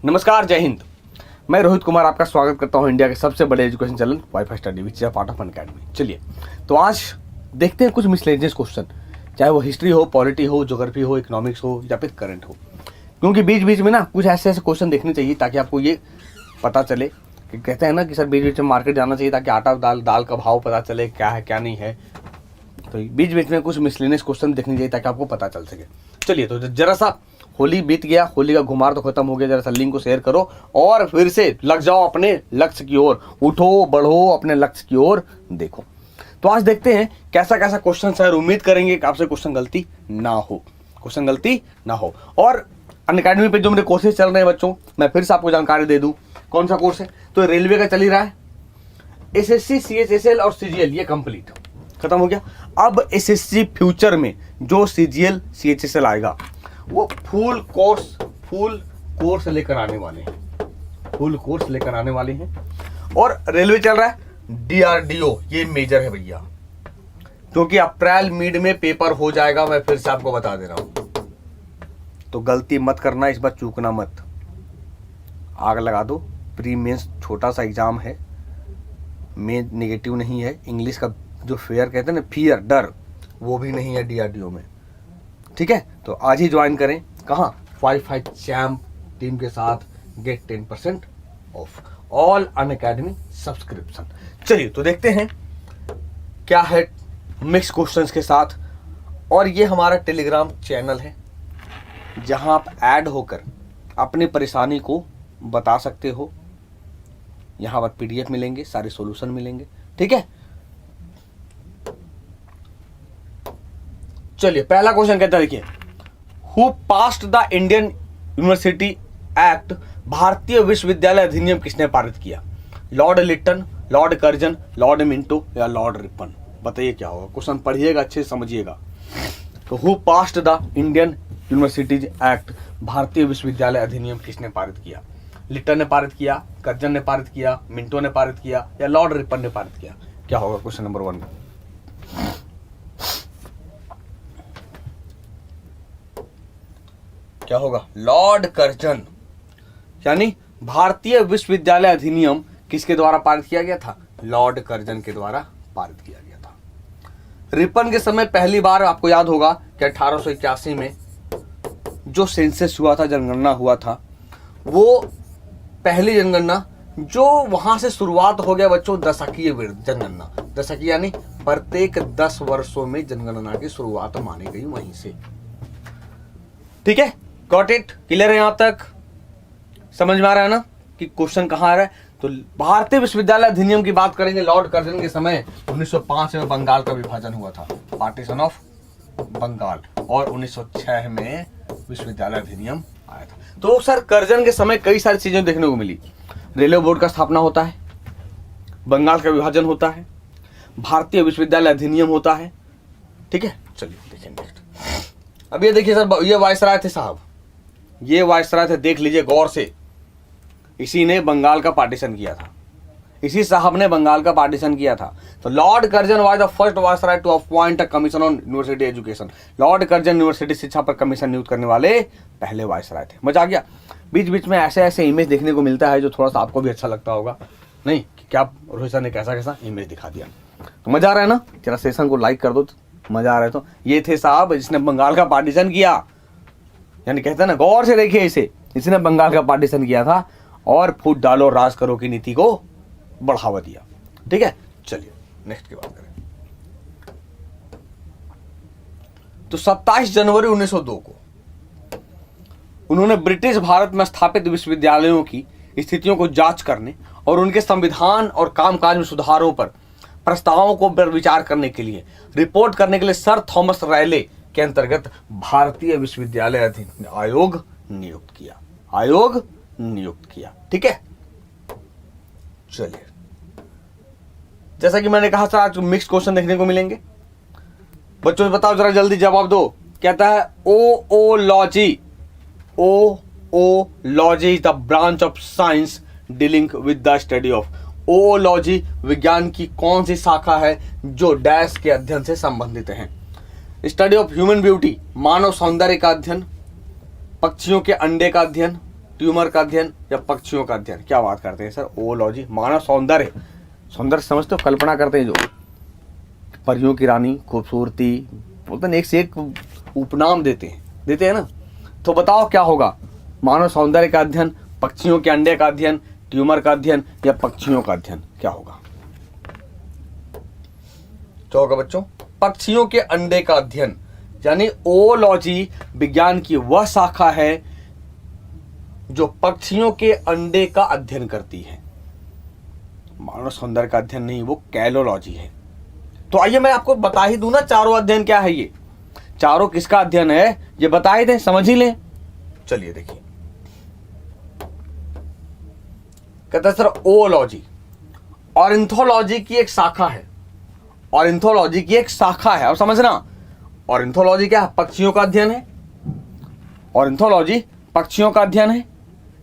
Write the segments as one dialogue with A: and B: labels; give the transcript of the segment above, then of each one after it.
A: नमस्कार, जय हिंद। मैं रोहित कुमार आपका स्वागत करता हूं इंडिया के सबसे बड़े education channel wifi study which is part of Unacademy. चलिए तो आज देखते हैं कुछ मिसलेनियस क्वेश्चन, चाहे वो हिस्ट्री हो, पॉलिटी हो, ज्योग्राफी हो, इकोनॉमिक्स हो या फिर करंट हो, क्योंकि बीच बीच में ना कुछ ऐसे ऐसे क्वेश्चन देखने चाहिए ताकि आपको ये पता चले कि कहते हैं ना कि सर बीच बीच में मार्केट जाना चाहिए ताकि आटा दाल का भाव पता चले क्या है क्या नहीं है। तो बीच बीच में कुछ मिसलेनियस क्वेश्चन देखने चाहिए ताकि आपको पता चल सके। चलिए तो जरा सा होली बीत गया, होली का घुमार तो खत्म हो गया, जरा सा लिंक को शेयर करो और फिर से लग जाओ अपने लक्ष्य की ओर, उठो बढ़ो अपने लक्ष्य की ओर देखो। तो आज देखते हैं कैसा कैसा क्वेश्चन है, उम्मीद करेंगे कि आपसे क्वेश्चन गलती ना हो। और अनअकैडमी पे जो मेरे कोर्सेज चल रहे हैं बच्चों, मैं फिर से आपको जानकारी दे दूं कौन सा कोर्स है। तो रेलवे का चल ही रहा है, एसएससी, सीएचएसएल और सीजीएल ये कंप्लीट खत्म हो गया। अब एसएससी फ्यूचर में जो सीजीएल सीएचएसएल आएगा वो फुल कोर्स लेकर आने वाले हैं। और रेलवे चल रहा है डीआरडीओ, ये मेजर है भैया, क्योंकि अप्रैल मिड में पेपर हो जाएगा, मैं फिर से आपको बता दे रहा हूं। तो गलती मत करना, इस बार चूकना मत, आग लगा दो। प्री मेंस छोटा सा एग्जाम है, मेन नेगेटिव नहीं है। इंग्लिश का जो फेयर कहते हैं ना, फियर, डर, वो भी नहीं है डीआरडीओ में। ठीक है, तो आज ही ज्वाइन करें। कहाँ? वाईफाई चैम्प टीम के साथ get 10% off all Unacademy subscription. चलिए तो देखते हैं क्या है मिक्स क्वेश्चंस के साथ। और ये हमारा टेलीग्राम चैनल है जहां आप ऐड होकर अपनी परेशानी को बता सकते हो। यहां पर पीडीएफ मिलेंगे, सारे सॉल्यूशन मिलेंगे। ठीक है, चलिए पहला क्वेश्चन कहता है, देखिए, who passed the Indian university act, भारतीय विश्वविद्यालय अधिनियम किसने पारित किया? Lord Lytton, Lord Curzon, Lord Minto या लॉर्ड रिपन? बताइए क्या होगा। क्वेश्चन पढ़िएगा, अच्छे से समझिएगा। तो who passed the Indian universities act, भारतीय विश्वविद्यालय अधिनियम किसने पारित किया? लिटन ने पारित किया, कर्जन ने पारित किया, मिंटो ने पारित किया या लॉर्ड रिपन ने पारित किया? क्या होगा क्वेश्चन नंबर 1? क्या होगा? Lord Curzon. यानी भारतीय विश्वविद्यालय अधिनियम किसके द्वारा पारित किया गया था? लॉर्ड कर्जन के द्वारा पारित किया गया था। रिपन के समय पहली बार आपको याद होगा कि 1881 में जो सेंसस हुआ था, जनगणना हुआ था, वो पहली जनगणना जो वहां से शुरुआत हो गया बच्चों, दशकीय जनगणना। दशकीय यानी प्रत्येक 10 वर्षों में जनगणना की शुरुआत मानी गई वहीं से। ठीक है, गॉट इट? क्लियर है? यहां तक समझ में आ रहा है ना कि क्वेश्चन कहां आ रहा है? तो भारतीय विश्वविद्यालय अधिनियम की बात करेंगे। लॉर्ड कर्जन के समय 1905 में बंगाल का विभाजन हुआ था, पार्टीशन ऑफ बंगाल, और 1906 में विश्वविद्यालय अधिनियम आया था। तो सर कर्जन के समय कई सारी चीजें देखने को मिली। रेलवे बोर्ड का स्थापना होता है, बंगाल का विभाजन होता है, भारतीय विश्वविद्यालय अधिनियम होता है। ठीक है, चलिए देखिए नेक्स्ट। अब ये देखिए सर, ये वायसराय थे साहब, ये वायसराय थे, देख लीजिए गौर से। इसी ने बंगाल का पार्टीशन किया था, इसी साहब ने बंगाल का पार्टीशन किया था। तो Lord Curzon was the first viceroy to appoint a commission on university education. Lord Curzon university शिक्षा पर कमीशन नियुक्त करने वाले पहले वायसराय थे। मजा आ गया। बीच बीच में ऐसे ऐसे इमेज देखने को मिलता है जो थोड़ा सा आपको भी अच्छा लगता होगा, नहीं कि क्या रोहित सर ने कैसा कैसा इमेज दिखा दिया। तो मजा आ रहा है ना? जरा सेशन को लाइक कर दो, मजा आ रहा है। तो ये थे साहब जिसने बंगाल का पार्टीशन किया, यानी कहते हैं ना, गौर से देखिए इसे, इसने बंगाल का पार्टीशन किया था और फूट डालो राज करो की नीति को बढ़ावा दिया। ठीक है, चलिए नेक्स्ट की बात करें। तो 27 जनवरी 1902 को उन्होंने ब्रिटिश भारत में स्थापित विश्वविद्यालयों की स्थितियों को जांच करने और उनके संविधान और कामकाज में सुधारों पर प्रस्तावों को विचार करने के लिए, रिपोर्ट करने के लिए सर थॉमस रायले के अंतर्गत भारतीय विश्वविद्यालय आयोग नियुक्त किया। ठीक है, चलिए जैसा कि मैंने कहा था आज मिक्स क्वेश्चन देखने को मिलेंगे। बच्चों बताओ जरा जल्दी जवाब दो। कहता है oology is the branch of science dealing with the study of. Oology विज्ञान की कौन सी शाखा है जो डैश के अध्ययन से संबंधित है? स्टडी ऑफ ह्यूमन ब्यूटी, मानव सौंदर्य का अध्ययन, पक्षियों के अंडे का अध्ययन, ट्यूमर का अध्ययन या पक्षियों का अध्ययन? क्या बात करते हैं सर, ओलॉजी। मानव सौंदर्य, सौंदर्य समझते हो, कल्पना करते हैं जो परियों की रानी, खूबसूरती, बोलते हैं एक से एक उपनाम देते हैं ना। तो बताओ क्या होगा, मानव सौंदर्य का अध्ययन, पक्षियों के अंडे का अध्ययन, ट्यूमर का अध्ययन या पक्षियों का अध्ययन? क्या होगा? क्या होगा बच्चों? पक्षियों के अंडे का अध्ययन, यानी ओलॉजी विज्ञान की वह शाखा है जो पक्षियों के अंडे का अध्ययन करती है। मानव सौंदर्य का अध्ययन नहीं, वो कैलोलॉजी है। तो आइए मैं आपको बता ही दूं ना, चारों अध्ययन क्या है। ये चारों किसका अध्ययन है ये बता ही दें, समझ ही लें। चलिए देखिए, कहते हैं सर ओलॉजी ऑर्निथोलॉजी की एक शाखा है। ऑर्निथोलॉजी की एक शाखा है, अब समझना। ऑर्निथोलॉजी क्या है? पक्षियों का अध्ययन है। ऑर्निथोलॉजी पक्षियों का अध्ययन है,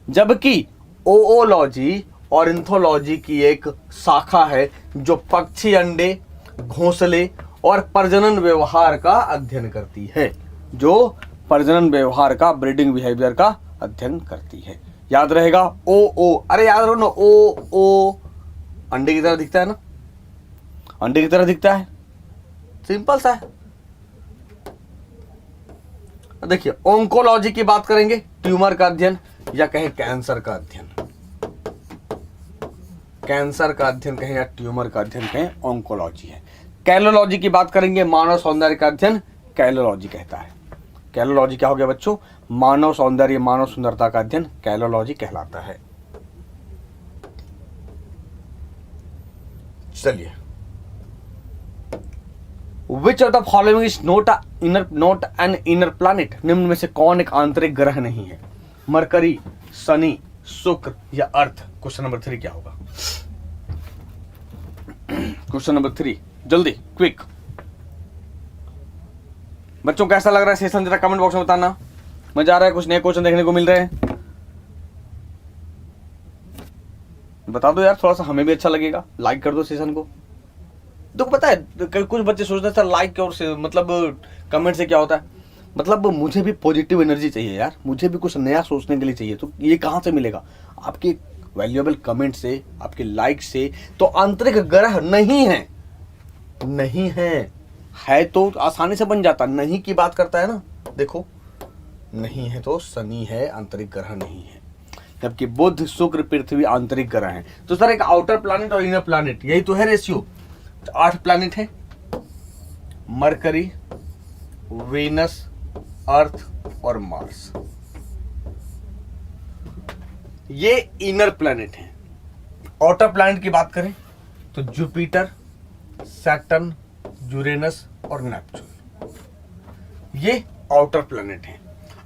A: जबकि ओओलॉजी ऑर्निथोलॉजी की एक शाखा है जो पक्षी अंडे, घोंसले और प्रजनन व्यवहार का अध्ययन करती है। जो प्रजनन व्यवहार का, ब्रीडिंग बिहेवियर का अध्ययन करती है। याद रहेगा ओ, अरे याद रहो ना, ओ अंडे की तरह दिखता है ना, अंडे की तरह दिखता है, सिंपल सा है। देखिए ओंकोलॉजी की बात करेंगे, ट्यूमर का अध्ययन या कहें कैंसर का अध्ययन। कैंसर का अध्ययन कहें या ट्यूमर का अध्ययन कहें, ओंकोलॉजी है। कैलोलॉजी की बात करेंगे, मानव सौंदर्य का अध्ययन कैलोलॉजी कहता है। कैलोलॉजी क्या हो गया बच्चों? मानव सौंदर्य, मानव सुंदरता का अध्ययन कैलोलॉजी कहलाता है। चलिए, which of the following is not an inner planet? निम्न में से कौन एक आंतरिक ग्रह नहीं है? मरकरी, शनि, शुक्र या अर्थ? क्वेश्चन नंबर 3 क्या होगा? क्वेश्चन नंबर 3, जल्दी क्विक। बच्चों कैसा लग रहा है सेशन, जरा कमेंट बॉक्स में बताना। मजा आ रहा है? कुछ नए क्वेश्चन देखने को मिल रहे हैं? बता दो यार, थोड़ा सा हमें भी अच्छा लगेगा। लाइक कर दो सेशन को। तो पता है कुछ बच्चे सोचते हैं सर लाइक और से मतलब कमेंट से क्या होता है, मतलब मुझे भी पॉजिटिव एनर्जी चाहिए यार, मुझे भी कुछ नया सोचने के लिए चाहिए। तो ये कहाँ से मिलेगा? आपके वैल्यूएबल कमेंट से, आपके लाइक से। तो आंतरिक ग्रह नहीं है, नहीं है तो आसानी से बन जाता। नहीं की बात करता है ना, देखो नहीं है तो शनि है, आंतरिक ग्रह नहीं है। जबकि बुध, शुक्र, पृथ्वी आंतरिक ग्रह हैं। तो सर एक आउटर प्लैनेट और इनर प्लैनेट, यही तो है रेशियो। 8 प्लैनेट है, मरकरी, वीनस, अर्थ और मार्स, ये इनर प्लैनेट है। आउटर प्लैनेट की बात करें तो जुपिटर, सैटर्न, यूरेनस और नेपच्यून, ये आउटर प्लैनेट है।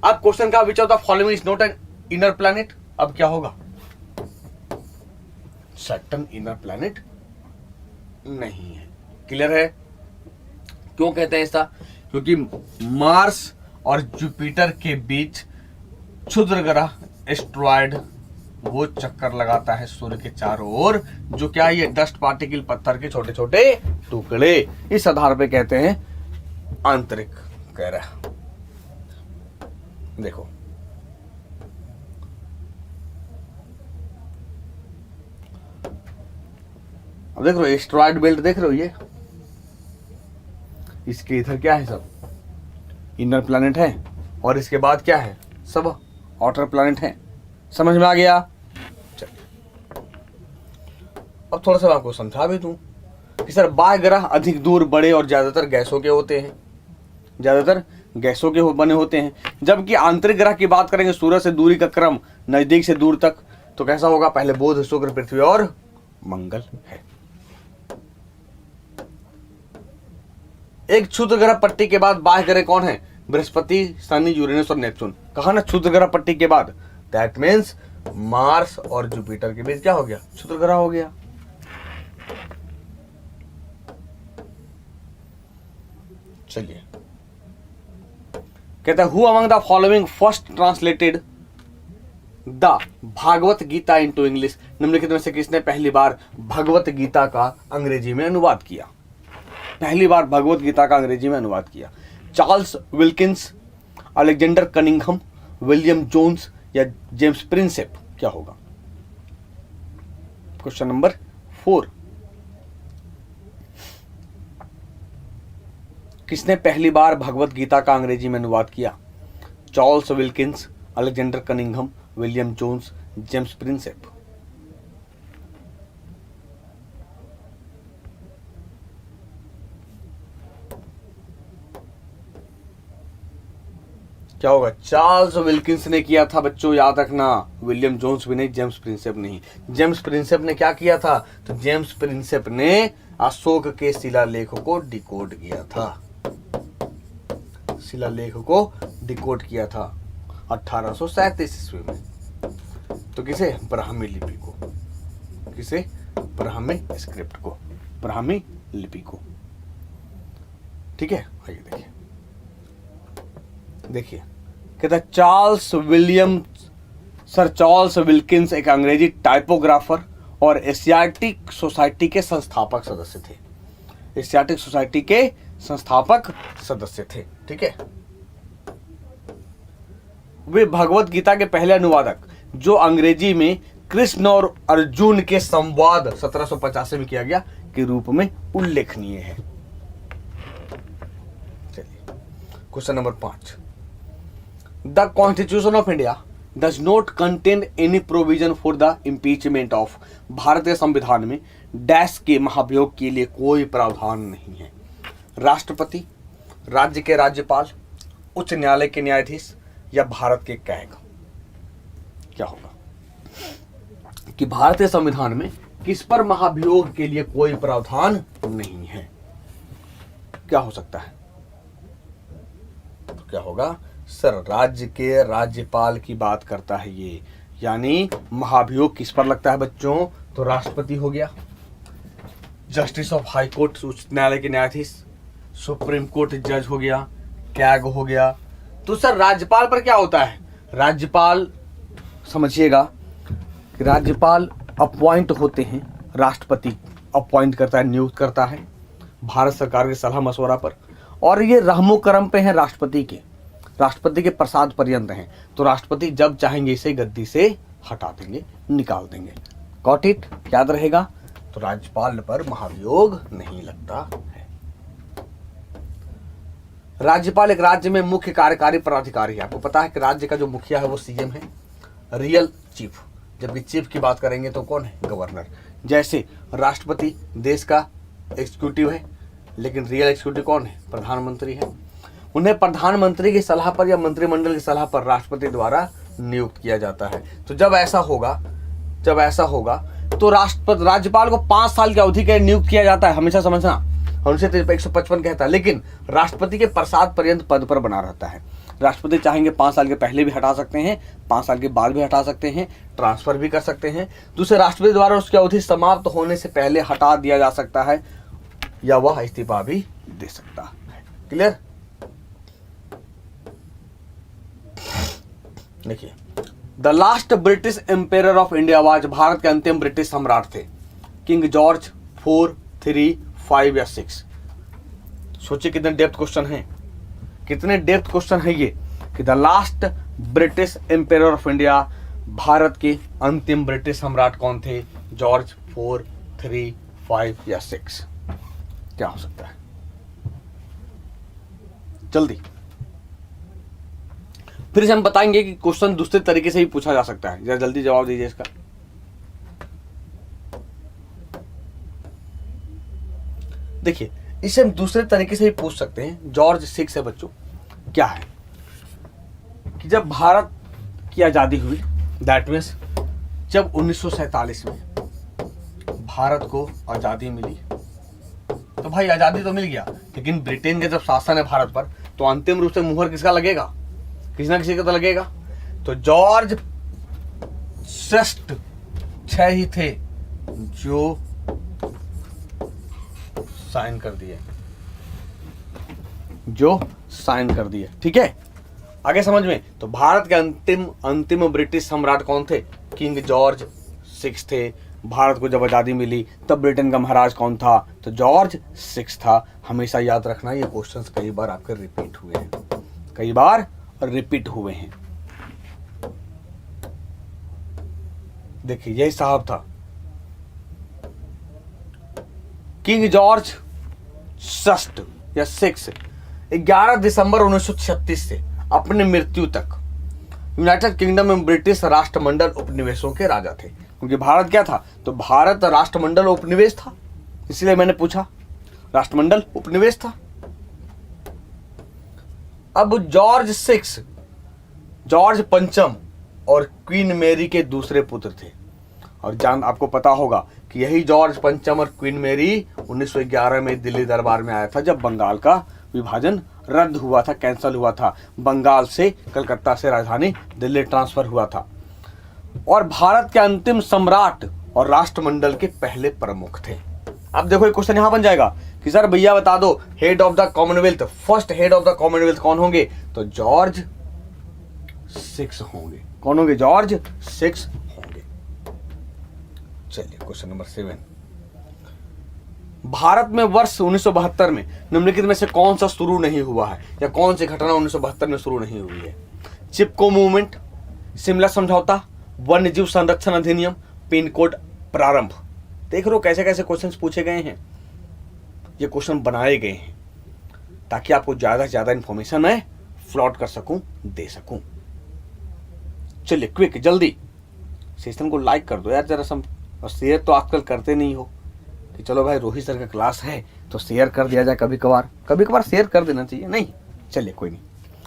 A: अब क्वेश्चन का which of the following is not an inner planet? अब क्या होगा? सैटर्न इनर प्लैनेट नहीं है। क्लियर है? क्यों कहते हैं ऐसा? क्योंकि मार्स और जुपिटर के बीच क्षुद्र ग्रह एस्ट्रॉयड वो चक्कर लगाता है सूर्य के चारों ओर, जो क्या ये डस्ट पार्टिकल, पत्थर के छोटे छोटे टुकड़े। इस आधार पे कहते हैं आंतरिक ग्रह। देखो अब देख रहे हो एस्ट्रॉयड बेल्ट, देख रहे हो ये, इसके इधर क्या है? सब इनर प्लैनेट है और इसके बाद क्या है? सब आउटर प्लैनेट है। समझ में आ गया? चलिए अब थोड़ा सा आपको समझा भी दूं कि सर बाह्य ग्रह अधिक दूर, बड़े और ज्यादातर गैसों के होते हैं, ज्यादातर गैसों के बने होते हैं। जबकि आंतरिक ग्रह की बात करेंगे, सूरज से दूरी का क्रम नजदीक से दूर तक, तो कैसा होगा? पहले बुध, शुक्र, पृथ्वी और मंगल है। एक क्षुद्र ग्रह पट्टी के बाद बाह्य ग्रह कौन है? बृहस्पति, शनि, यूरेनस और नेपच्यून। कहा ना क्षुद्र ग्रह पट्टी के बाद, दैट मीन्स मार्स और जुपिटर के बीच क्या हो गया? क्षुद्र ग्रह हो गया। चलिए, कहता है who among the following first translated the Bhagavad Gita into English? निम्नलिखित में से किसने पहली बार भगवत गीता का अंग्रेजी में अनुवाद किया? पहली बार भगवत गीता का अंग्रेजी में अनुवाद किया। Charles Wilkins, Alexander Cunningham, William Jones या जेम्स प्रिंसेप, क्या होगा? क्वेश्चन नंबर 4, किसने पहली बार भगवत गीता का अंग्रेजी में अनुवाद किया? Charles Wilkins, Alexander Cunningham, William Jones, James Prinsep. क्या होगा? चार्ल्स विल्किंस ने किया था बच्चों, याद रखना। विलियम जोन्स भी नहीं, जेम्स प्रिंसेप नहीं। जेम्स प्रिंसेप ने क्या किया था? तो जेम्स प्रिंसेप ने अशोक के शिलालेख को डिकोड किया था। शिलालेख को डिकोड किया था 1837 ईस्वी में। तो किसे? ब्राह्मी लिपि को। किसे? ब्राह्मी स्क्रिप्ट को, ब्राह्मी लिपि को। ठीक है, आइए देखिए। देखिए कहता सर चार्ल्स विल्किंस एक अंग्रेजी टाइपोग्राफर और एशियाटिक सोसाइटी के संस्थापक सदस्य थे। एशियाटिक सोसाइटी के संस्थापक सदस्य थे। ठीक है, वे भगवत गीता के पहले अनुवादक जो अंग्रेजी में कृष्ण और अर्जुन के संवाद 1785 में किया गया के रूप में उल्लेखनीय है। चलिए question number 5, the constitution of India does not contain any provision for the impeachment of. भारतीय संविधान में डैश के महाभियोग के लिए कोई प्रावधान नहीं है। राष्ट्रपति, राज्य के राज्यपाल, उच्च न्यायालय के न्यायाधीश या भारत के कैग। क्या होगा कि भारतीय संविधान में किस पर महाभियोग के लिए कोई प्रावधान नहीं है? क्या हो सकता है? तो क्या होगा? सर राज्य के राज्यपाल की बात करता है ये, यानी महाभियोग किस पर लगता है बच्चों? तो राष्ट्रपति हो गया, जस्टिस ऑफ हाई कोर्ट उच्च न्यायालय के न्यायाधीश, सुप्रीम कोर्ट जज हो गया, कैग हो गया। तो सर राज्यपाल पर क्या होता है? राज्यपाल समझिएगा कि राज्यपाल अपॉइंट होते हैं, राष्ट्रपति अपॉइंट करता है, नियुक्त करता है भारत सरकार के सलाह मशवरा पर, और ये रहमो करम पे हैं राष्ट्रपति के प्रसाद पर्यंत हैं। तो राष्ट्रपति जब चाहेंगे इसे गद्दी से हटा देंगे, निकाल देंगे। Got it? याद रहेगा। तो राज्यपाल पर महाभियोग नहीं लगता है। राज्यपाल एक राज्य में मुख्य कार्यकारी पदाधिकारी है। आपको पता है कि राज्य का जो मुखिया है वो सीएम है, रियल चीफ। जबकि चीफ की बात करेंगे तो कौन है? गवर्नर। जैसे राष्ट्रपति देश का एग्जीक्यूटिव है, लेकिन रियल एग्जीक्यूटिव कौन है? प्रधानमंत्री है। उन्हें प्रधानमंत्री की सलाह पर या मंत्रिमंडल की सलाह पर राष्ट्रपति द्वारा नियुक्त किया जाता है। तो जब ऐसा होगा तो राज्यपाल को 5 साल की अवधि के लिए नियुक्त किया जाता है। हमेशा समझना, उनसे 155 कहता है, लेकिन राष्ट्रपति के प्रसाद पर्यंत पद पर बना रहता है। राष्ट्रपति चाहेंगे 5 साल के पहले भी हटा सकते हैं, 5 साल के बाद भी हटा सकते हैं, ट्रांसफर भी कर सकते हैं। दूसरे राष्ट्रपति द्वारा उसकी अवधि समाप्त होने से पहले हटा दिया जा सकता है या वह इस्तीफा भी दे सकता है। क्लियर? देखिए, the last British ampere of India was, Bharat के अंतिम ब्रिटिश सम्राट थे किंग जॉर्ज 4, 3, 5 या 6। सोचिए कितने डेप्थ क्वेश्चन है, कितने डेप्थ क्वेश्चन है ये कि the last British ampere of India, Bharat के अंतिम ब्रिटिश सम्राट कौन थे? जॉर्ज 4, 3, 5 या 6। क्या हो सकता है? जल्दी। फिर से हम बताएंगे कि क्वेश्चन दूसरे तरीके से भी पूछा जा सकता है। जरा जल्दी जवाब दीजिए इसका। देखिए, इसे हम दूसरे तरीके से भी पूछ सकते हैं। जॉर्ज 6 है बच्चों। क्या है कि जब भारत की आजादी हुई, दैट मीन्स जब 1947 में भारत को आजादी मिली, तो भाई आजादी तो मिल गया, लेकिन ब्रिटेन का जब शासन है भारत पर, तो अंतिम रूप से मुहर किसका लगेगा? किसी ना किसी का तो लगेगा। तो जॉर्ज 6 ही थे जो साइन कर दिए, ठीक है? आगे समझ में? तो भारत के अंतिम ब्रिटिश सम्राट कौन थे? किंग जॉर्ज 6 थे। भारत को जब आजादी मिली तब ब्रिटेन का महाराज कौन था? तो जॉर्ज 6 था। हमेशा याद रखना, ये क्वेश्चंस कई बार आपके रिपीट हुए हैं, देखिए यही साहब था, किंग जॉर्ज षष्ठ या सिक्स 11 दिसंबर 1936 से अपनी मृत्यु तक यूनाइटेड किंगडम में ब्रिटिश राष्ट्रमंडल उपनिवेशों के राजा थे। क्योंकि भारत क्या था, तो भारत राष्ट्रमंडल उपनिवेश था, इसलिए मैंने पूछा, राष्ट्रमंडल उपनिवेश था। अब जॉर्ज पंचम और क्वीन मैरी के दूसरे पुत्र थे। और आपको पता होगा कि यही जॉर्ज पंचम और क्वीन मैरी 1911 में दिल्ली दरबार में आया था, जब बंगाल का विभाजन रद्द हुआ था, कैंसिल हुआ था। बंगाल से कलकत्ता से राजधानी दिल्ली ट्रांसफर हुआ था। और भारत के अंतिम सम्राट और राष्ट्रमंडल के पहले प्रमुख थे। अब देखो एक क्वेश्चन यहां बन जाएगा कि सर भैया बता दो, head of the Commonwealth, first head of the Commonwealth कौन होंगे, तो जॉर्ज सिक्स होंगे। कौन होंगे, जॉर्ज सिक्स होंगे। चलिए क्वेश्चन नंबर 7, भारत में वर्ष 1972 में निम्नलिखित में से कौन सा शुरू नहीं हुआ है, या कौन सी घटना 1972 में शुरू नहीं हुई है। चिपको मूवमेंट, शिमला समझौता, वन्य जीव संरक्षण अधिनियम, पिन कोड प्रारंभ। देख लो कैसे कैसे क्वेश्चंस पूछे गए हैं, ये क्वेश्चन बनाए गए हैं ताकि आपको ज्यादा से ज्यादा इंफॉर्मेशन मैं फ्लॉट कर सकूं, दे सकूं। चलिए क्विक जल्दी सेशन को लाइक कर दो यार जरा सम, और शेयर तो आजकल करते नहीं हो कि चलो भाई रोहित सर का क्लास है तो शेयर कर दिया जाए, कभी कभार शेयर कर देना चाहिए। नहीं, चलिए कोई नहीं।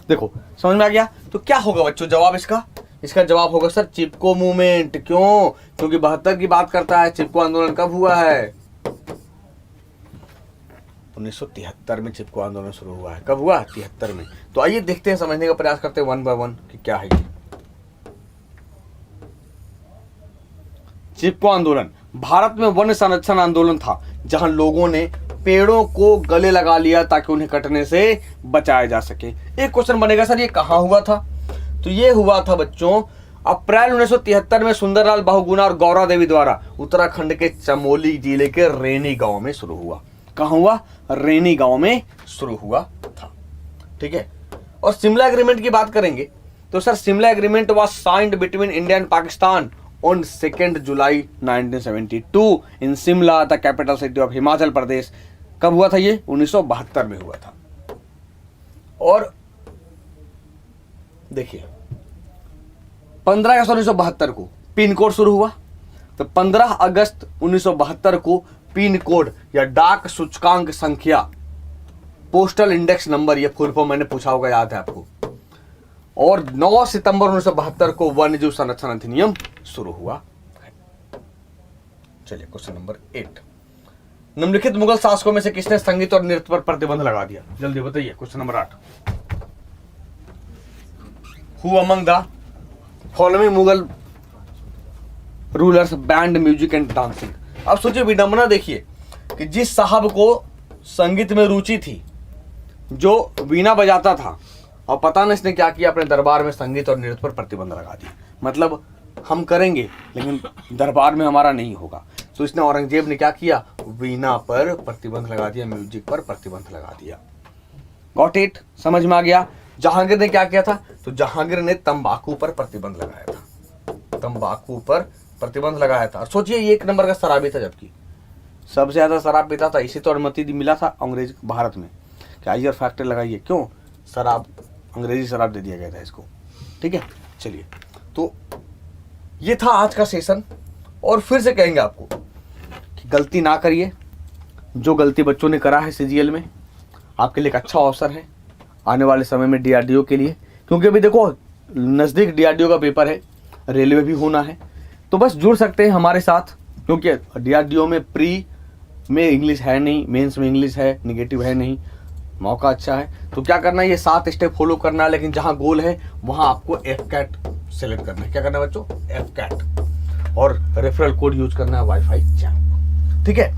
A: देखो समझ में आ गया, तो क्या होगा बच्चों जवाब इसका जवाब होगा सर चिपको मूवमेंट। क्यों, क्योंकि 72 की बात करता है। चिपको आंदोलन कब हुआ है, 1973 में चिपको आंदोलन शुरू हुआ है। कब हुआ, 73 में। तो आइए देखते हैं, समझने का प्रयास करते हैं वन बाय वन कि क्या है ये। चिपको आंदोलन भारत में वन संरक्षण आंदोलन था, जहां लोगों ने पेड़ों को गले लगा लिया ताकि उन्हें कटने से बचाया जा सके। एक क्वेश्चन बनेगा सर ये कहां हुआ था, तो ये हुआ था बच्चों अप्रैल 1973 में सुंदरलाल बहुगुणा और गौरा देवी द्वारा उत्तराखंड के चमोली जिले के रेनी गांव में शुरू हुआ। कहां हुआ, रेनी गांव में शुरू हुआ था। ठीक है, और शिमला एग्रीमेंट की बात करेंगे तो sir Shimla agreement was signed between India and Pakistan on 2 July 1972 in Shimla, the capital city of Himachal Pradesh. कब हुआ था ये, 1972 में हुआ था। और देखिए 15 अगस्त 1972 को पिन कोड शुरू हुआ। तो 15 अगस्त 1972 को पिन कोड या डाक सूचकांक संख्या, पोस्टल इंडेक्स नंबर, ये फुल फॉर्म मैंने पूछा होगा, याद है आपको। और 9 सितंबर 1972 को वन्य जीव संरक्षण अधिनियम शुरू हुआ। चलिए क्वेश्चन नंबर 8, निम्नलिखित मुगल शासकों में से किसने संगीत और नृत्य पर प्रतिबंध लगा दिया, जल्दी बताइए। Question number 8, who among the following Mughal rulers band music and dancing. अब सोचिए विडंबना देखिए कि जिस साहब को संगीत में रुचि थी, जो वीणा बजाता था, और पता नहीं इसने क्या किया, अपने दरबार में संगीत और नृत्य पर प्रतिबंध लगा दिया। मतलब हम करेंगे लेकिन दरबार में हमारा नहीं होगा। तो इसने औरंगजेब ने क्या किया, वीणा पर प्रतिबंध लगा दिया, म्यूजिक पर प्रतिबंध लगा दिया। गॉट इट, समझ में आ गया। जहांगीर ने क्या किया था, तो जहांगीर ने तंबाकू पर प्रतिबंध लगाया था, तंबाकू पर प्रतिबंध लगाया था। और सोचिए ये 1 नंबर का शराबी था, जबकि सबसे ज्यादा शराब पीता था। इसी तो अनुमति मिला था अंग्रेज भारत में कि आइए फैक्ट्री लगाइए, क्यों, शराब, अंग्रेजी शराब दे दिया गया था इसको। ठीक है, चलिए तो ये था आज का सेशन। और फिर से कहेंगे आपको कि गलती ना करिए। जो गलती बच्चों ने करा है सीजीएल में, आपके लिए एक अच्छा अवसर है आने वाले समय में डीआरडीओ के लिए, क्योंकि अभी देखो नज़दीक डीआरडीओ का पेपर है, रेलवे भी होना है। तो बस जुड़ सकते हैं हमारे साथ, क्योंकि डीआरडीओ में प्री में इंग्लिश है नहीं, मेंस में इंग्लिश है, निगेटिव है नहीं, मौका अच्छा है। तो क्या करना है, ये 7 स्टेप फॉलो करना है, लेकिन जहां गोल है वहां आपको एफकैट सेलेक्ट करना है। क्या करना है बच्चों, एफकैट, और रेफरल कोड यूज करना है वाईफाई चैंप। ठीक है,